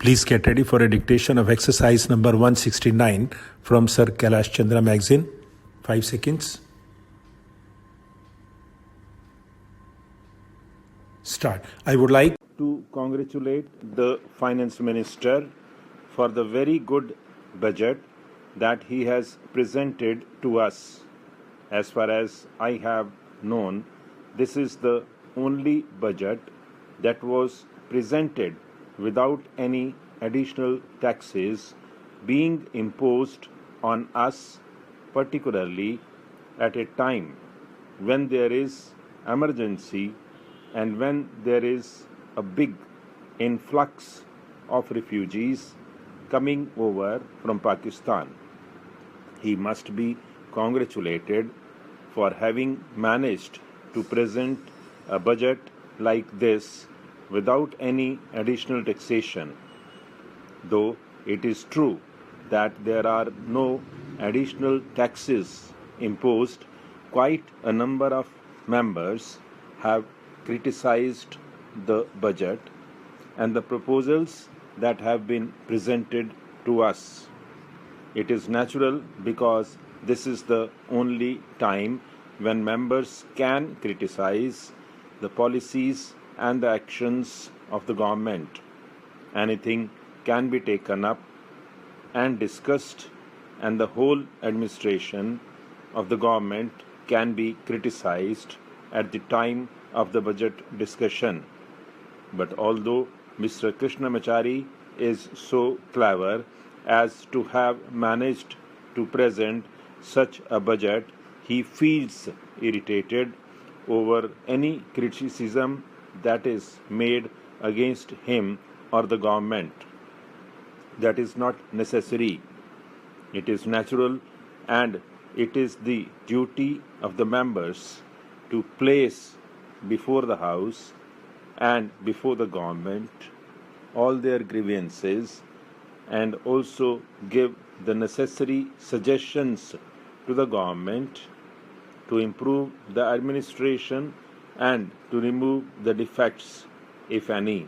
Please get ready for a dictation of exercise number 169 from Sir Kailash Chandra magazine. 5 seconds. Start. I would like to congratulate the finance minister for the very good budget that he has presented to us. As far as I have known, this is the only budget that was presented without any additional taxes being imposed on us, particularly at a time when there is emergency and when there is a big influx of refugees coming over from Pakistan. He must be congratulated for having managed to present a budget like this without any additional taxation. Though it is true that there are no additional taxes imposed, quite a number of members have criticized the budget and the proposals that have been presented to us. It is natural because this is the only time when members can criticize the policies and the actions of the government. Anything can be taken up and discussed, and the whole administration of the government can be criticized at the time of the budget discussion. But although Mr. Krishnamachari is so clever as to have managed to present such a budget, he feels irritated over any criticism that is made against him or the government. That is not necessary. It is natural, and it is the duty of the members to place before the House and before the government all their grievances and also give the necessary suggestions to the government to improve the administration and to remove the defects, if any.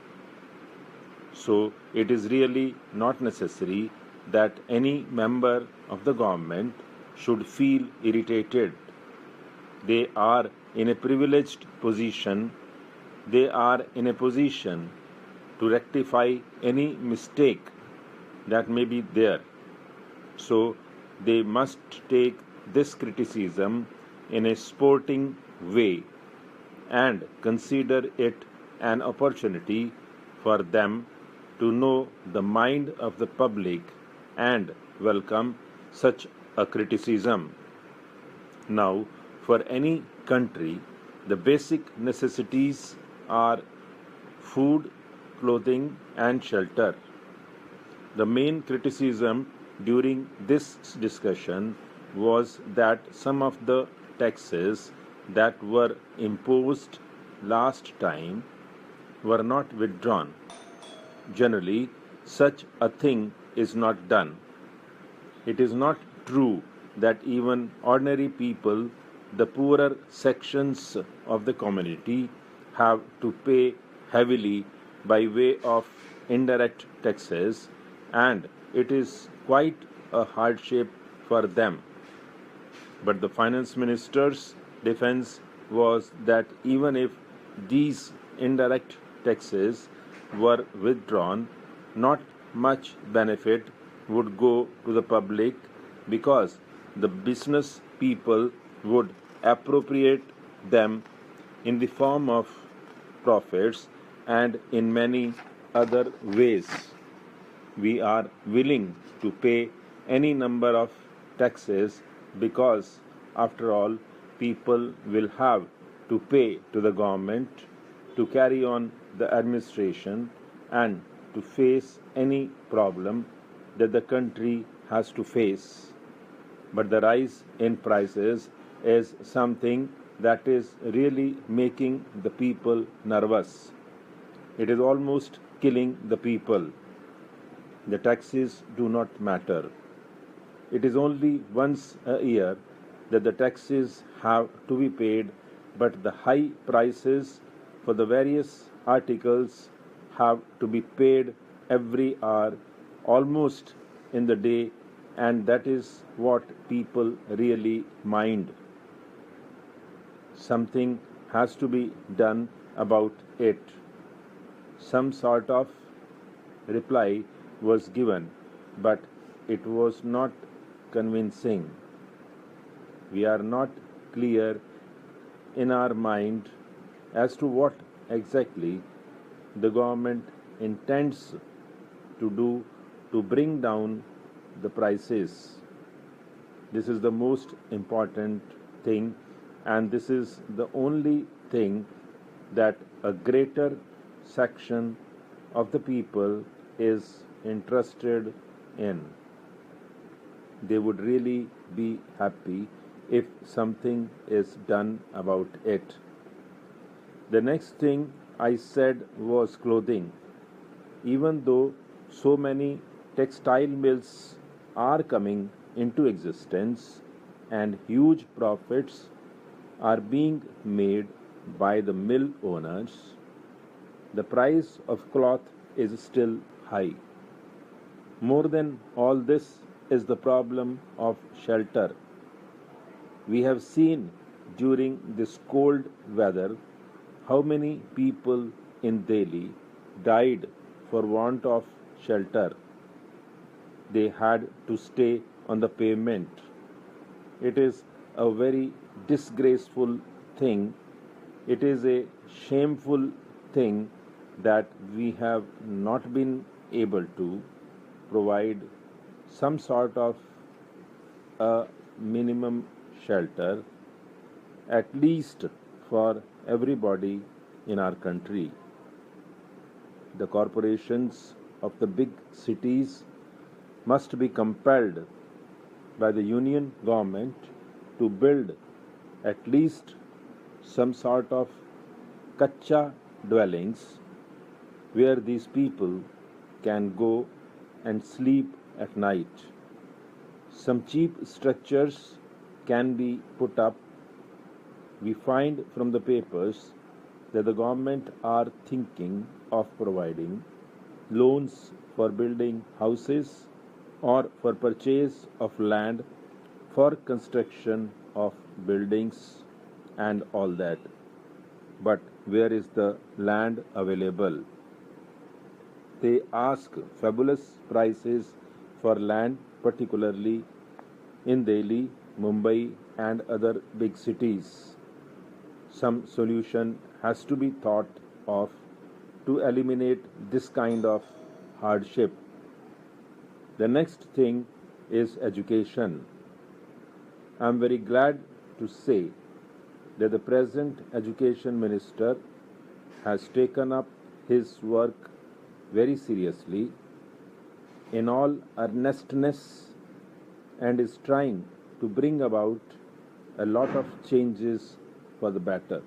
So it is really not necessary that any member of the government should feel irritated. They are in a privileged position. They are in a position to rectify any mistake that may be there. So they must take this criticism in a sporting way and consider it an opportunity for them to know the mind of the public and welcome such a criticism. Now, for any country, the basic necessities are food, clothing, and shelter. The main criticism during this discussion was that some of the taxes that were imposed last time were not withdrawn. Generally, such a thing is not done. It is not true that even ordinary people, the poorer sections of the community, have to pay heavily by way of indirect taxes, and it is quite a hardship for them. But the finance minister's defense was that even if these indirect taxes were withdrawn, not much benefit would go to the public because the business people would appropriate them in the form of profits and in many other ways. We are willing to pay any number of taxes because, after all, people will have to pay to the government to carry on the administration and to face any problem that the country has to face. But the rise in prices is something that is really making the people nervous. It is almost killing the people. The taxes do not matter. It is only once a year that the taxes have to be paid, but the high prices for the various articles have to be paid every hour, almost in the day, and that is what people really mind. Something has to be done about it. Some sort of reply was given, but it was not convincing. We are not clear in our mind as to what exactly the government intends to do to bring down the prices. This is the most important thing, and this is the only thing that a greater section of the people is interested in. They would really be happy if something is done about it. The next thing I said was clothing. Even though so many textile mills are coming into existence and huge profits are being made by the mill owners, the price of cloth is still high. More than all this is the problem of shelter. We have seen during this cold weather how many people in Delhi died for want of shelter. They had to stay on the pavement. It is a very disgraceful thing. It is a shameful thing that we have not been able to provide some sort of a minimum shelter, at least for everybody in our country. The corporations of the big cities must be compelled by the union government to build at least some sort of kacha dwellings where these people can go and sleep at night. Some cheap structures can be put up. We find from the papers that the government are thinking of providing loans for building houses or for purchase of land for construction of buildings and all that. But where is the land available? They ask fabulous prices for land, particularly in Delhi, Mumbai, and other big cities. Some solution has to be thought of to eliminate this kind of hardship. The next thing is education. I am very glad to say that the present education minister has taken up his work very seriously, in all earnestness, and is trying to bring about a lot of changes for the better.